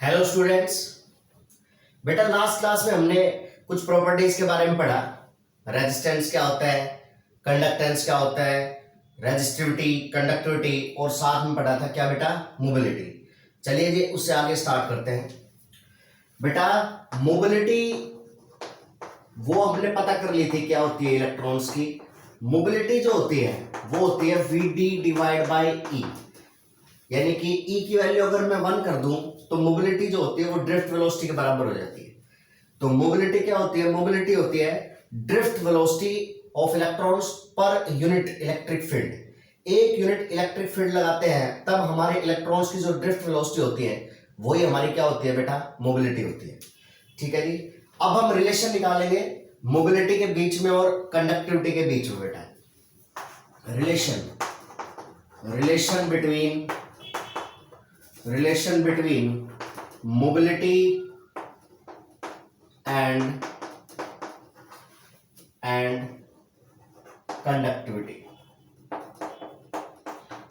Hello students. बेटा last class में हमने कुछ प्रॉपर्टीज के बारे में पढ़ा। रेजिस्टेंस क्या होता है, कंडक्टेंस क्या होता है, रेजिस्टिविटी, कंडक्टिविटी और साथ में पढ़ा था क्या बेटा, मोबिलिटी। चलिए जी उससे आगे स्टार्ट करते हैं। बेटा मोबिलिटी वो हमने पता कर ली थी क्या होती है इलेक्ट्रॉन्स की। मोबिलिटी जो होती है वो होती है वी डिवाइड बाई ई, यानी कि ई की वैल्यू अगर मैं 1 कर दूं तो मोबिलिटी जो होती है वो ड्रिफ्ट वेलोसिटी के बराबर हो जाती है। तो मोबिलिटी क्या होती है, मोबिलिटी होती है drift velocity of electrons per unit electric field. एक यूनिट इलेक्ट्रिक फील्ड लगाते हैं तब हमारे इलेक्ट्रॉन्स की जो ड्रिफ्ट वेलोसिटी होती है वही हमारी क्या होती है बेटा, मोबिलिटी होती है। ठीक है जी। अब हम रिलेशन निकालेंगे मोबिलिटी के बीच में और कंडक्टिविटी के बीच में बेटा। Relation between mobility and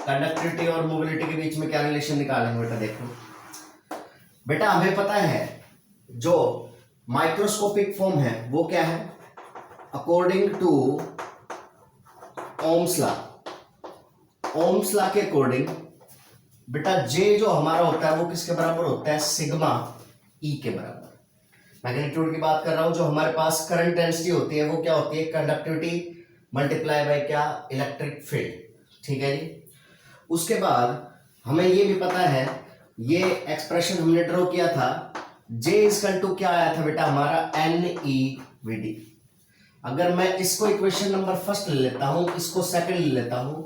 conductivity और मोबिलिटी के बीच में क्या रिलेशन निकालेंगे बेटा। देखो बेटा हमें पता है जो माइक्रोस्कोपिक फॉर्म है वो क्या है, अकॉर्डिंग टू ओम्स लॉ के अकॉर्डिंग बेटा जे जो हमारा होता है वो किसके बराबर होता है, सिग्मा ई के बराबर। मैग्नीट्यूड की बात कर रहा हूं। जो हमारे पास करंट डेंसिटी होती है वो क्या होती है, कंडक्टिविटी मल्टीप्लाई बाय क्या, इलेक्ट्रिक फील्ड। ठीक है जी। उसके बाद हमें ये भी पता है, ये एक्सप्रेशन हमने ड्रॉ किया था, J इक्वल टू क्या आया था बेटा हमारा, NeVd। अगर मैं इसको इक्वेशन नंबर फर्स्ट ले लेता हूं, इसको सेकंड ले लेता हूं,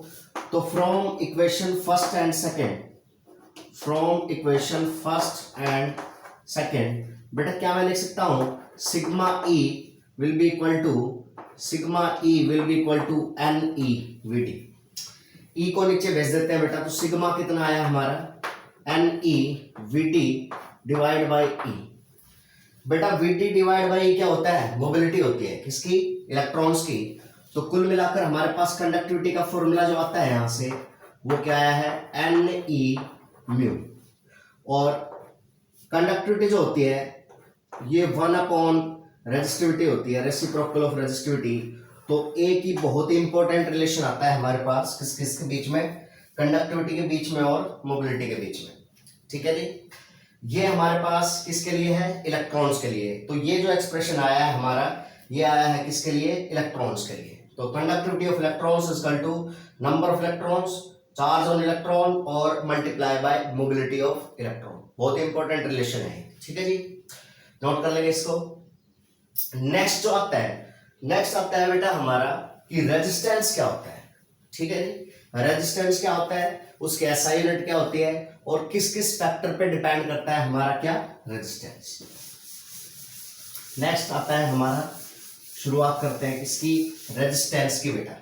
तो from equation first and second बेटा क्या मैं लिख सकता हूं, sigma E will be equal to NeVd। E को नीचे भेज देते हैं बेटा, तो सिग्मा कितना आया हमारा, NeVd डिवाइड बाई ई। बेटा Vd डिवाइड बाई क्या होता है, मोबिलिटी होती है किसकी, इलेक्ट्रॉन्स की। तो कुल मिलाकर हमारे पास कंडक्टिविटी का फॉर्मूला जो आता है यहां से वो क्या आया है, Ne म्यू। और कंडक्टिविटी जो होती है ये 1 अपॉन रेजिस्टिविटी होती है, रेसिप्रोकल ऑफ रेजिस्टिविटी। तो ए की बहुत ही इंपॉर्टेंट रिलेशन आता है हमारे पास किसके बीच में, कंडक्टिविटी के बीच में और मोबिलिटी के बीच में। ठीक है जी। ये हमारे पास किसके लिए है, इलेक्ट्रॉन्स के लिए। तो ये जो एक्सप्रेशन आया है हमारा, ये आया है किसके लिए, इलेक्ट्रॉन्स के लिए। तो conductivity of electrons is equal to number of electrons, charge on electron और multiply by mobility of electron. बहुत ही इंपॉर्टेंट रिलेशन है। ठीक है जी, नोट कर लेंगे इसको। नेक्स्ट जो आता है बेटा हमारा कि रेजिस्टेंस क्या होता है। ठीक है जी, रेजिस्टेंस क्या होता है, उसकी एसआई यूनिट क्या होती है और किस किस फैक्टर पे डिपेंड करता है हमारा क्या, रेजिस्टेंस। नेक्स्ट आता है हमारा, शुरुआत करते हैं किसकी, रेजिस्टेंस की बेटा।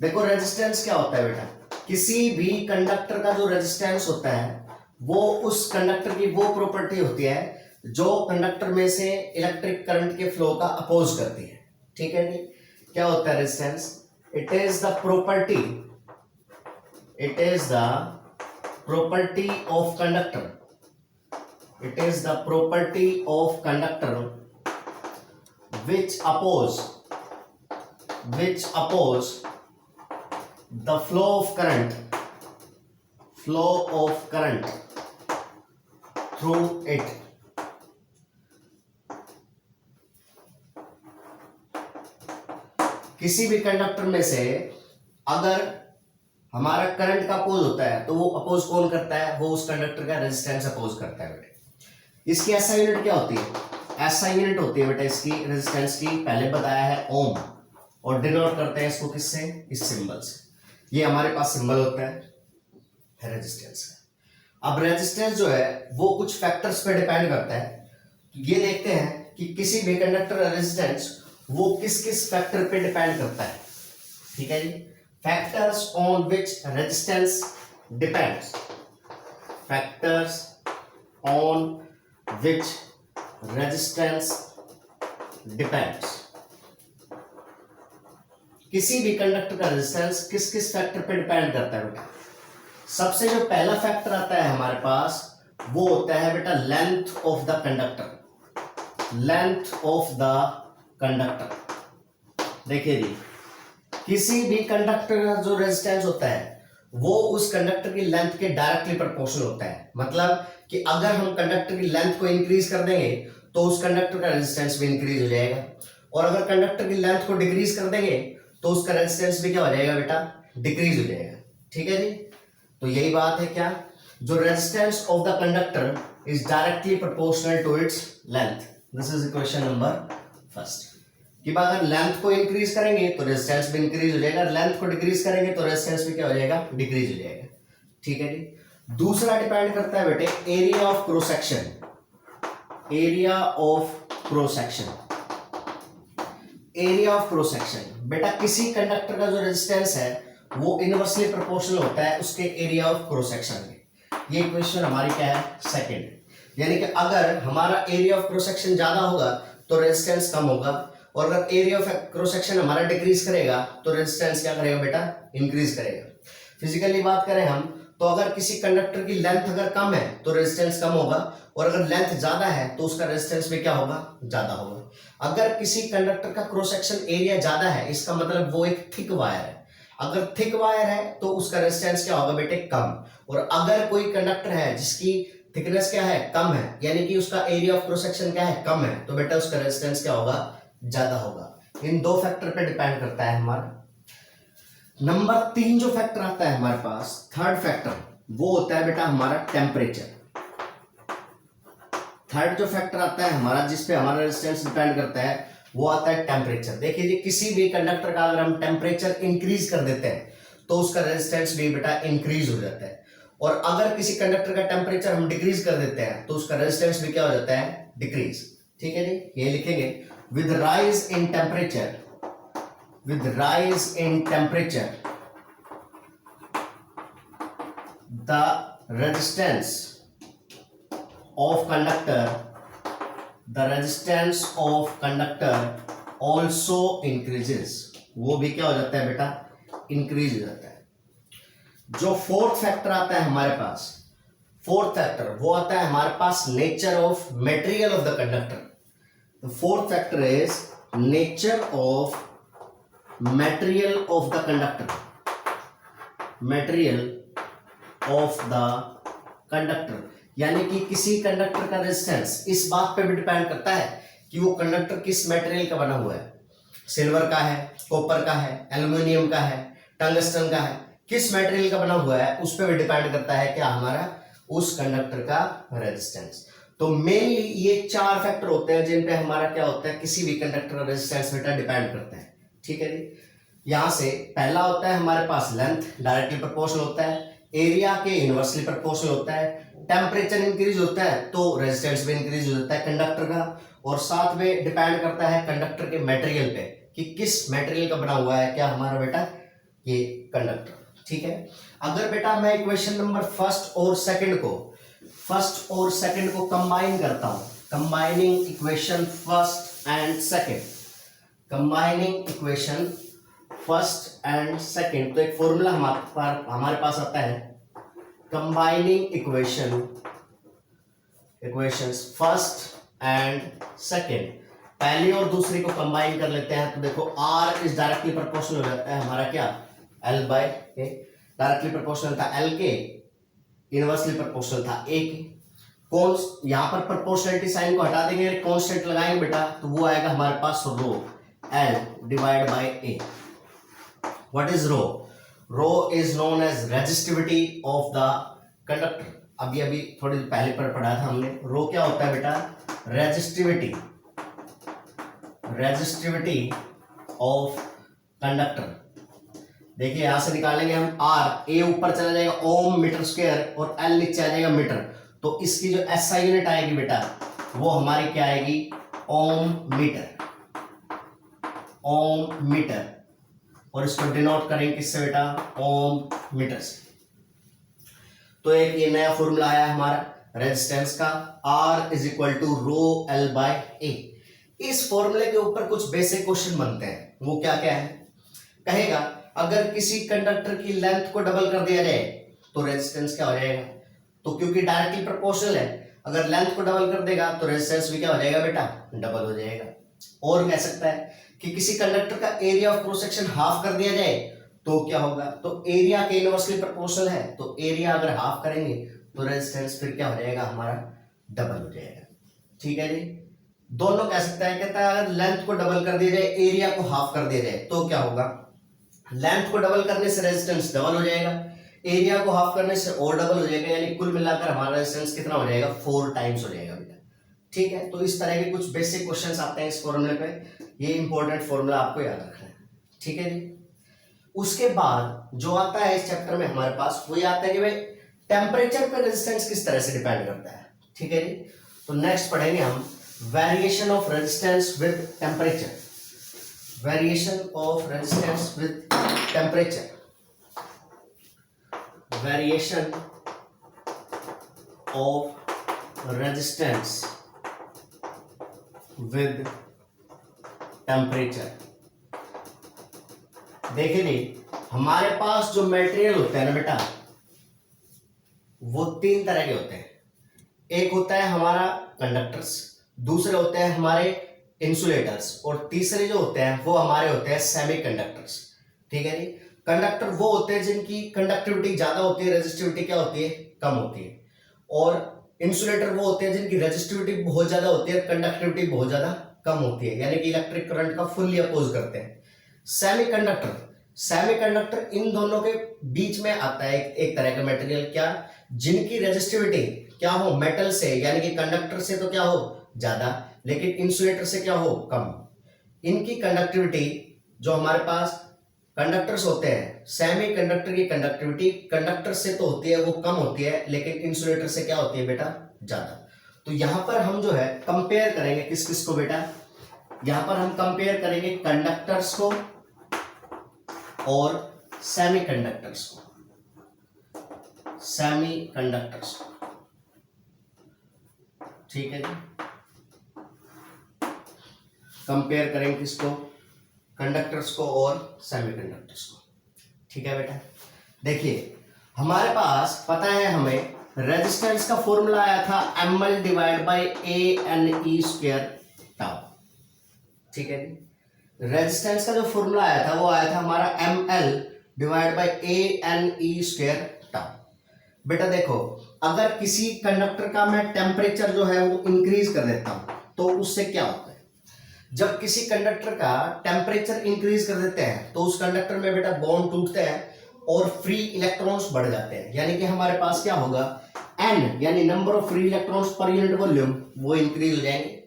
देखो रेजिस्टेंस क्या होता है बेटा, किसी भी कंडक्टर का जो रेजिस्टेंस होता है वो उस कंडक्टर की वो प्रॉपर्टी होती है जो कंडक्टर में से इलेक्ट्रिक करंट के फ्लो का अपोज करती है। ठीक है जी। क्या होता है resistance, it is the property of conductor which oppose the flow of current through it। किसी भी कंडक्टर में से अगर हमारा करंट का अपोज होता है तो वो अपोज कौन करता है, वो उस कंडक्टर का रेजिस्टेंस अपोज करता है बेटे। इसकी एसआई यूनिट क्या होती है, एसआई यूनिट होती है बेटा इसकी रेजिस्टेंस की, पहले बताया है ओम, और डिनोट करते हैं इसको किससे, इस सिंबल से। ये हमारे पास सिंबल होता है रेजिस्टेंस का। अब रेजिस्टेंस जो है वो कुछ फैक्टर्स पे डिपेंड करता है। ये देखते हैं कि किसी भी कंडक्टर का रेजिस्टेंस वो किस किस फैक्टर पे डिपेंड करता है। ठीक है जी, factors on which resistance depends, किसी भी कंडक्टर का रेजिस्टेंस किस किस फैक्टर पे डिपेंड करता है बेटा। सबसे जो पहला फैक्टर आता है हमारे पास वो होता है बेटा length of the conductor, length of the conductor. देखिए जी, किसी भी कंडक्टर का जो रेजिस्टेंस होता है वो उस कंडक्टर की लेंथ के डायरेक्टली प्रोपोर्शनल होता है। मतलब कि अगर हम कंडक्टर की लेंथ को इंक्रीज कर देंगे तो उस कंडक्टर का रेजिस्टेंस भी इंक्रीज हो जाएगा, और अगर कंडक्टर की लेंथ को डिक्रीज कर देंगे तो उसका रेजिस्टेंस भी क्या हो जाएगा बेटा, डिक्रीज हो जाएगा। ठीक है जी, तो यही बात है क्या, जो resistance of the conductor is directly proportional to its length. This is equation number first, कि अगर लेंथ को इंक्रीज करेंगे तो रेजिस्टेंस भी इंक्रीज हो जाएगा, लेंथ को डिक्रीज करेंगे तो रेजिस्टेंस भी क्या हो जाएगा, डिक्रीज हो जाएगा। ठीक है जी। दूसरा डिपेंड करता है बेटे area of cross section, area of cross section, area of cross section. बेटा किसी कंडक्टर का जो रेजिस्टेंस है वो इनवर्सली प्रोपोर्शनल होता है उसके एरिया ऑफ क्रॉस सेक्शन में। ये क्वेश्चन हमारी क्या है, सेकंड। यानी कि अगर हमारा एरिया ऑफ क्रॉस सेक्शन ज्यादा होगा तो रेजिस्टेंस कम होगा, और अगर एरिया ऑफ क्रॉस सेक्शन हमारा डिक्रीज करेगा तो रेजिस्टेंस क्या करेगा बेटा, इंक्रीज करेगा। फिजिकली बात करें हम तो अगर किसी कंडक्टर की लेंथ अगर कम है तो रेजिस्टेंस कम होगा, और अगर लेंथ ज्यादा है तो उसका रेजिस्टेंस भी क्या होगा, ज्यादा होगा। अगर किसी कंडक्टर का क्रॉस सेक्शन एरिया ज्यादा है इसका मतलब वो एक थिक वायर है, अगर थिक वायर है तो उसका रेजिस्टेंस क्या होगा बेटे, कम। और अगर कोई कंडक्टर है जिसकी थिकनेस क्या है, कम है, यानी कि उसका एरिया ऑफ क्रॉस सेक्शन क्या है, कम है, तो बेटा उसका रेजिस्टेंस क्या होगा, ज्यादा होगा। इन दो फैक्टर पे डिपेंड करता है हमारा। नंबर 3 जो फैक्टर आता है हमारे पास, थर्ड फैक्टर, वो होता है बेटा हमारा टेम्परेचर। थर्ड जो फैक्टर आता है हमारा जिसपे हमारा रेजिस्टेंस डिपेंड करता है वो आता है टेम्परेचर। देखिए जी, किसी भी कंडक्टर का अगर हम टेम्परेचर इंक्रीज कर देते हैं तो उसका रेजिस्टेंस भी बेटा इंक्रीज हो जाता है, और अगर किसी कंडक्टर का टेम्परेचर हम डिक्रीज कर देते हैं तो उसका रेजिस्टेंस भी क्या हो जाता है, डिक्रीज। ठीक है जी, ये लिखेंगे with rise in temperature, with rise in temperature the resistance of conductor, the resistance of conductor also increases, वो भी क्या हो जाता है बेटा, इंक्रीज हो जाता है। जो फोर्थ फैक्टर आता है हमारे पास, फोर्थ फैक्टर वो आता है हमारे पास nature of material of the conductor. The fourth factor is nature of material of the conductor, material of the conductor, यानी कि किसी कंडक्टर का रेजिस्टेंस इस बात पे भी डिपेंड करता है कि वो कंडक्टर किस मटेरियल का बना हुआ है, सिल्वर का है, कॉपर का है, एल्युमिनियम का है, टंगस्टन का है, किस मटेरियल का बना हुआ है उस पर भी डिपेंड करता है क्या हमारा उस कंडक्टर का रेजिस्टेंस। तो मेनली ये 4 फैक्टर होते हैं जिन पे हमारा क्या होता है, किसी भी कंडक्टर का रेजिस्टेंस बेटा डिपेंड करता है। ठीक है जी, यहां से पहला होता है हमारे पास लेंथ, डायरेक्टली प्रोपोर्शनल होता है, एरिया के इनवर्सली प्रोपोर्शनल होता है, टेम्परेचर इंक्रीज होता है तो रेजिस्टेंस भी इंक्रीज हो जाता है कंडक्टर का, और साथ में डिपेंड करता है कंडक्टर के मटेरियल पे कि किस मटेरियल का बना हुआ है क्या हमारा बेटा ये कंडक्टर। ठीक है, अगर बेटा मैं इक्वेशन नंबर फर्स्ट और सेकंड को कंबाइन करता हूं, combining equation first and second, combining equation first and second, तो एक फॉर्मूला हमारे पास आता है combining equations first and second. पहली और दूसरी को कंबाइन कर लेते हैं तो देखो R इज डायरेक्टली प्रोपोर्शनल हो जाता है हमारा क्या, L by A, directly proportional था L के, इनवर्सली प्रोपोर्शनल था A के। कौन यहां पर प्रोपोर्शनलिटी साइन को हटा देंगे, कांस्टेंट लगाएंगे बेटा तो वो आएगा हमारे पास rho L divide by A। What is rho? Rho is known as resistivity of the conductor. अभी थोड़ी देर पहले पर पढ़ा था हमने, रो क्या होता है बेटा, रेजिस्टिविटी ऑफ कंडक्टर। देखिए यहां से निकालेंगे हम R, A ऊपर चला जाएगा ओम मीटर स्क्वायर और L नीचे आ जाएगा मीटर, तो इसकी जो SI यूनिट आएगी बेटा वो हमारी क्या आएगी, ओम मीटर, और इसको डिनोट करेंगे किससे बेटा, ओम मीटर से। तो एक ये नया फॉर्मूला आया हमारा रेजिस्टेंस का, R is equal to rho L by A। इस फॉर्मूले के ऊपर कुछ बेसिक क्वेश्चन बनते हैं, वो क्या क्या है, कहेगा अगर किसी कंडक्टर की लेंथ को डबल कर दिया जाए तो रेजिस्टेंस क्या हो जाएगा, तो क्योंकि डायरेक्टली प्रोपोर्शनल है, अगर लेंथ को डबल कर देगा तो रेजिस्टेंस भी क्या हो जाएगा बेटा, डबल हो जाएगा। और कह सकता है कि किसी कंडक्टर का area of cross section half कर दिया जाए तो क्या होगा, तो एरिया के इनवर्सली प्रोपोर्शनल है, तो एरिया अगर हाफ करेंगे तो रेजिस्टेंस फिर क्या हो जाएगा हमारा, डबल हो जाएगा। ठीक है जी, दोनों कह सकता है, कहता है अगर लेंथ को डबल कर दिया जाए, एरिया को हाफ कर दिया जाए तो क्या होगा, लेंथ को डबल करने से रेजिस्टेंस डबल हो जाएगा, एरिया को हाफ करने से और डबल हो जाएगा, यानी कुल मिलाकर हमारा रेजिस्टेंस कितना हो जाएगा, 4 टाइम्स हो जाएगा बेटा। ठीक है, तो इस तरह के कुछ बेसिक क्वेश्चंस आते हैं इस फॉर्मूले पे, ये इंपॉर्टेंट फॉर्मूला आपको याद रखना है। ठीक है जी, उसके बाद जो आता है इस चैप्टर में हमारे पास, वो ये आता है कि भाई टेम्परेचर पर रेजिस्टेंस किस तरह से डिपेंड करता है। ठीक है जी, तो नेक्स्ट पढ़ेंगे हम variation of resistance with temperature, variation of resistance with temperature, variation of resistance with temperature. देखिए जी, हमारे पास जो मटेरियल होता है ना बेटा, वो 3 तरह के होते हैं। एक होता है हमारा कंडक्टर्स, दूसरे होते हैं हमारे इंसुलेटर्स, और तीसरे जो होते हैं वो हमारे होते हैं सेमीकंडक्टर्स। ठीक है जी, कंडक्टर वो होते हैं जिनकी कंडक्टिविटी ज्यादा होती है, रेजिस्टिविटी क्या होती है, कम होती है, और इंसुलेटर वो होते हैं जिनकी रेजिस्टिविटी बहुत ज्यादा होती है, कंडक्टिविटी बहुत ज्यादा कम होती है, यानी कि इलेक्ट्रिक करंट का फुल्ली अपोज करते हैं। सेमीकंडक्टर, सेमीकंडक्टर इन दोनों के बीच में आता है एक तरह का मटेरियल, क्या, जिनकी रेजिस्टिविटी क्या हो, मेटल से यानी कि कंडक्टर से तो क्या हो ज्यादा, लेकिन इंसुलेटर से क्या हो कम। इनकी कंडक्टिविटी जो हमारे पास कंडक्टर्स होते हैं, सेमी कंडक्टर की कंडक्टिविटी कंडक्टर से तो होती है वो कम होती है, लेकिन इंसुलेटर से क्या होती है बेटा, ज्यादा। तो यहां पर हम जो है कंपेयर करेंगे किस किस को बेटा, यहां पर हम कंपेयर करेंगे कंडक्टर्स को और सेमीकंडक्टर्स को, सेमीकंडक्टर्स को। ठीक है जी, कंपेयर करेंगे किसको, कंडक्टर्स को और सेमीकंडक्टर्स को। ठीक है बेटा, देखिए हमारे पास पता है हमें रेजिस्टेंस का फॉर्मूला आया था ml divide by ANE square tau. ठीक है जी, रेजिस्टेंस का जो फॉर्मूला आया था वो आया था हमारा ml divide by ANE square tau. बेटा देखो, अगर किसी कंडक्टर का मैं टेम्परेचर जो है वो इंक्रीज कर देता हूं तो उससे क्या होता है, जब किसी कंडक्टर का टेम्परेचर इंक्रीज कर देते हैं तो उस कंडक्टर में बेटा बॉन्ड टूटते हैं और फ्री इलेक्ट्रॉन्स बढ़ जाते हैं, यानी कि हमारे पास क्या होगा, n यानी number of free electrons per unit volume वो इंक्रीज हो जाएंगे।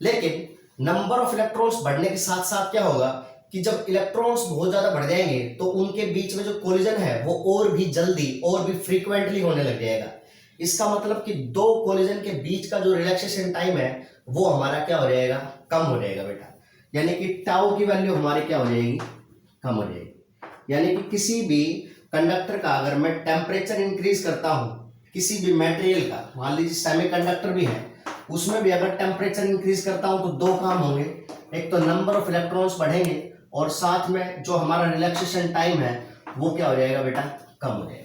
लेकिन नंबर ऑफ इलेक्ट्रॉन्स बढ़ने के साथ साथ क्या होगा कि जब इलेक्ट्रॉन्स बहुत ज्यादा बढ़ जाएंगे तो उनके बीच में जो कोलिजन है वो और भी जल्दी और भी फ्रीक्वेंटली होने लग जाएगा। इसका मतलब कि दो कोलिजन के बीच का जो रिलैक्सेशन टाइम है वो हमारा क्या हो जाएगा, कम हो जाएगा बेटा, यानी कि टाउ की वैल्यू हमारी क्या हो जाएगी, कम हो जाएगी। यानी कि किसी भी कंडक्टर का अगर मैं टेम्परेचर इंक्रीज करता हूं, किसी भी मटेरियल का, मान लीजिए सेमीकंडक्टर भी है, उसमें भी अगर टेम्परेचर इंक्रीज करता हूं तो 2 काम होंगे, एक तो नंबर ऑफ इलेक्ट्रॉन्स बढ़ेंगे और साथ में जो हमारा रिलैक्सेशन टाइम है वो क्या हो जाएगा बेटा, कम हो जाएगा।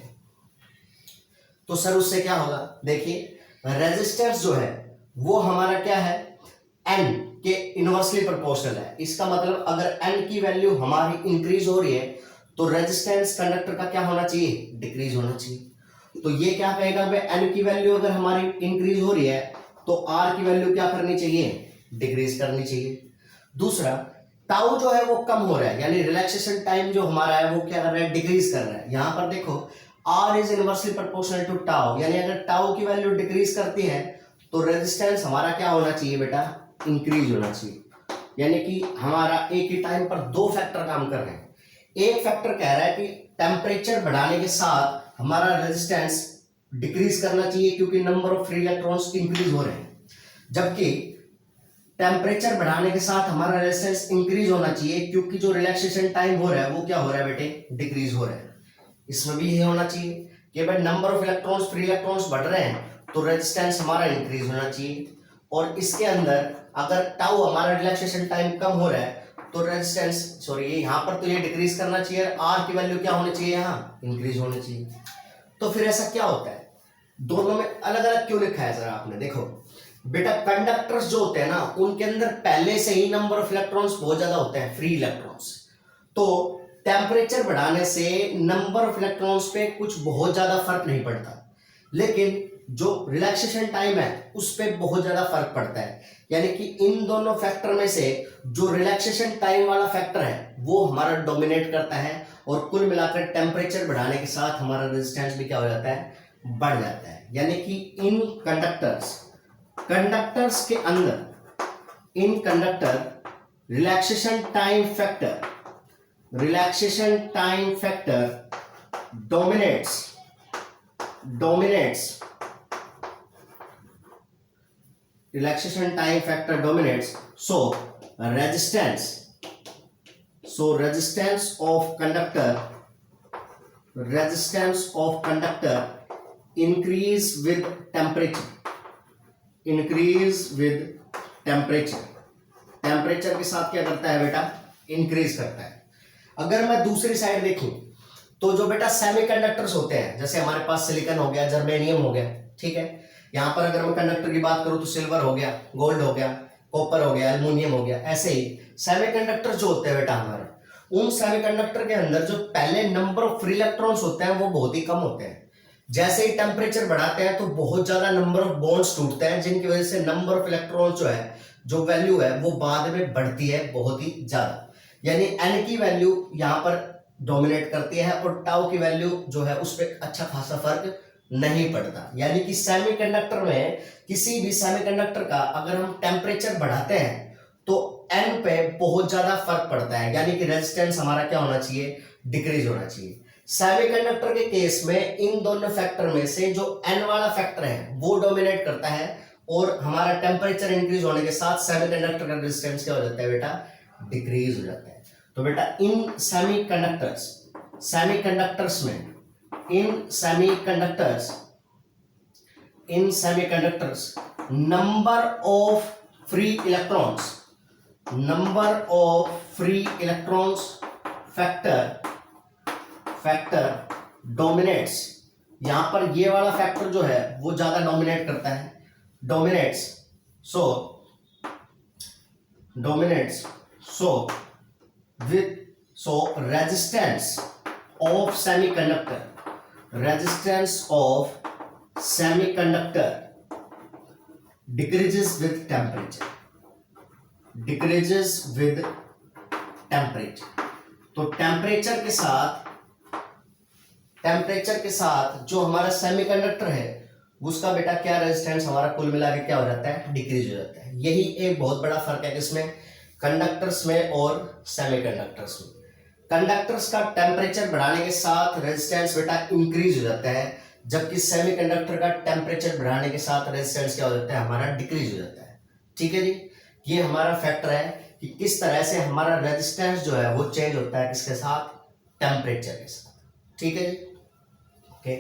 तो सर उससे क्या होगा, देखिए रेजिस्टेंस जो है वो हमारा क्या है, n के इनवर्सली प्रोपोर्शनल है। इसका मतलब अगर n की वैल्यू हमारी इंक्रीज हो रही है तो रेजिस्टेंस कंडक्टर का क्या होना चाहिए, डिक्रीज होना चाहिए। तो ये क्या कहेगा भाई, n की वैल्यू अगर हमारी इंक्रीज हो रही है तो r की वैल्यू क्या करनी चाहिए, डिक्रीज करनी चाहिए। दूसरा, टाउ जो है वो कम हो रहा है, यानी रिलैक्सेशन टाइम जो हमारा है वो क्या कर रहा है, डिक्रीज कर रहा है। यहां पर देखो r is inversely proportional to tau, यानी अगर टाउ की वैल्यू डिक्रीज करती है तो रेजिस्टेंस हमारा क्या होना चाहिए बेटा, इंक्रीज होना चाहिए। यानी कि हमारा एक ही टाइम पर 2 फैक्टर काम कर रहे हैं। एक फैक्टर कह रहा है कि टेम्परेचर बढ़ाने के साथ हमारा रेजिस्टेंस डिक्रीज करना चाहिए क्योंकि number of free electrons increase हो रहे हैं, जबकि टेम्परेचर बढ़ाने के साथ हमारा रेजिस्टेंस इंक्रीज होना चाहिए क्योंकि जो रिलैक्सेशन टाइम हो रहा है वो क्या हो रहा है बेटे, डिक्रीज हो रहा है। इसमें भी ये होना चाहिए कि भाई number of electrons, free electrons बढ़ रहे हैं तो रेजिस्टेंस हमारा इंक्रीज होना चाहिए, और इसके अंदर अगर टाउ हमारा रिलैक्सेशन टाइम कम हो रहा है तो रेजिस्टेंस, सॉरी ये यहाँ पर तो ये डिक्रीज करना चाहिए, आर की वैल्यू क्या होनी चाहिए, यहाँ इंक्रीज होनी चाहिए। तो फिर ऐसा क्या होता है, दोनों में अलग अलग क्यों लिखा है जरा आपने देखो बेटा, कंडक्टर्स जो होते हैं ना उनके अंदर पहले से ही नंबर ऑफ इलेक्ट्रॉन्स बहुत ज्यादा होते हैं, फ्री इलेक्ट्रॉन्स। तो टेम्परेचर बढ़ाने से नंबर ऑफ इलेक्ट्रॉन्स पे कुछ बहुत ज्यादा फर्क नहीं पड़ता, लेकिन जो रिलैक्सेशन टाइम है उस पर बहुत ज्यादा फर्क पड़ता है। यानी कि इन दोनों फैक्टर में से जो रिलैक्सेशन टाइम वाला फैक्टर है वो हमारा डोमिनेट करता है, और कुल मिलाकर टेम्परेचर बढ़ाने के साथ हमारा रेजिस्टेंस भी क्या हो जाता है, बढ़ जाता है। यानी कि इन कंडक्टर्स के अंदर, in conductor relaxation time factor dominates relaxation time factor dominates, so resistance of conductor increase with temperature के साथ क्या करता है बेटा, इंक्रीज करता है। अगर मैं दूसरी साइड देखूं तो जो बेटा सेमीकंडक्टर्स होते हैं, जैसे हमारे पास सिलिकॉन हो गया, जर्मेनियम हो गया, ठीक है। यहाँ पर अगर मैं कंडक्टर की बात करूं तो सिल्वर हो गया, गोल्ड हो गया, कॉपर हो गया, एल्युमिनियम हो गया। ऐसे ही सेमीकंडक्टर जो होते हैं बेटा हमारे, उन सेमीकंडक्टर के अंदर जो पहले नंबर ऑफ फ्री इलेक्ट्रॉन्स होते हैं वो बहुत ही कम होते हैं। जैसे ही टेम्परेचर बढ़ाते हैं तो बहुत ज्यादा नंबर ऑफ बॉन्ड्स टूटते हैं, जिनकी वजह से नंबर ऑफ इलेक्ट्रॉन्स जो है, जो वैल्यू है वो बाद में बढ़ती है बहुत ही ज्यादा। यानी एन की वैल्यू यहाँ पर डोमिनेट करती है और टाउ की वैल्यू जो है उस पर अच्छा खासा फर्क नहीं पड़ता। यानी कि सेमीकंडक्टर में, किसी भी सेमीकंडक्टर का अगर हम टेम्परेचर बढ़ाते हैं तो एन पे बहुत ज्यादा फर्क पड़ता है, यानी कि रेजिस्टेंस हमारा क्या होना चाहिए, डिक्रीज होना चाहिए। सेमीकंडक्टर के केस में इन दोनों फैक्टर में से जो एन वाला फैक्टर है वो डोमिनेट करता है, और हमारा टेम्परेचर इंक्रीज होने के साथ सेमीकंडक्टर का रेजिस्टेंस क्या हो जाता है बेटा, डिक्रीज हो जाता है। तो बेटा in semiconductors number of free electrons factor dominates. यहां पर ये वाला फैक्टर जो है वो ज्यादा डोमिनेट करता है, resistance of semiconductor decreases with temperature. तो टेम्परेचर के साथ जो हमारा सेमीकंडक्टर है उसका बेटा क्या रेजिस्टेंस हमारा कुल मिला के क्या हो जाता है, डिक्रीज हो जाता है। यही एक बहुत बड़ा फर्क है किसमें, कंडक्टर्स में और सेमीकंडक्टर्स में। कंडक्टर्स का टेम्परेचर बढ़ाने के साथ रेजिस्टेंस बेटा इंक्रीज हो जाता है, जबकि सेमीकंडक्टर का टेम्परेचर बढ़ाने के साथ रेजिस्टेंस क्या हो जाता है, हमारा डिक्रीज हो जाता है। ठीक है जी, ये हमारा फैक्टर है कि किस तरह से हमारा रेजिस्टेंस जो है वो चेंज होता है किसके साथ, टेम्परेचर के साथ। ठीक है जी।